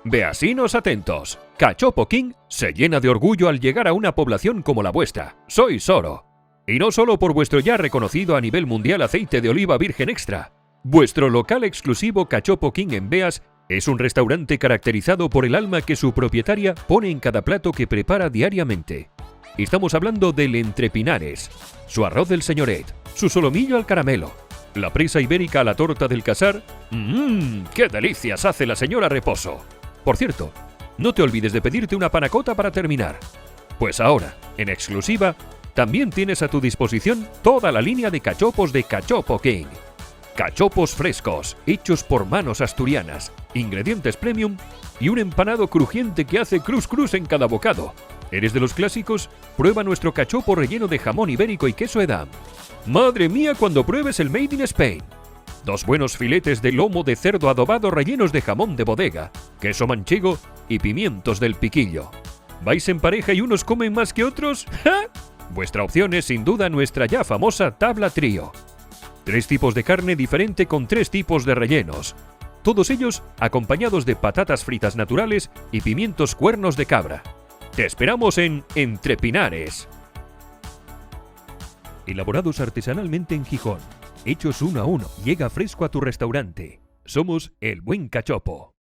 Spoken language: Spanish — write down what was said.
Beasinos atentos. Cachopo King se llena de orgullo al llegar a una población como la vuestra. Sois oro. Y no solo por vuestro ya reconocido a nivel mundial aceite de oliva virgen extra. Vuestro local exclusivo Cachopo King en Beas es un restaurante caracterizado por el alma que su propietaria pone en cada plato que prepara diariamente. Estamos hablando del Entrepinares, su arroz del señoret, su solomillo al caramelo, la presa ibérica a la torta del casar. ¡Qué delicias hace la señora Reposo! Por cierto, no te olvides de pedirte una panacota para terminar. Pues ahora, en exclusiva, también tienes a tu disposición toda la línea de cachopos de Cachopo King. Cachopos frescos, hechos por manos asturianas, ingredientes premium y un empanado crujiente que hace cruz en cada bocado. ¿Eres de los clásicos? Prueba nuestro cachopo relleno de jamón ibérico y queso edam. ¡Madre mía cuando pruebes el Made in Spain! 2 buenos filetes de lomo de cerdo adobado rellenos de jamón de bodega, queso manchego y pimientos del piquillo. ¿Vais en pareja y unos comen más que otros? ¡Ja! Vuestra opción es sin duda nuestra ya famosa tabla trío. 3 tipos de carne diferente con 3 tipos de rellenos. Todos ellos acompañados de patatas fritas naturales y pimientos cuernos de cabra. Te esperamos en Entrepinares. Elaborados artesanalmente en Gijón. Hechos 1 a 1. Llega fresco a tu restaurante. Somos El Buen Cachopo.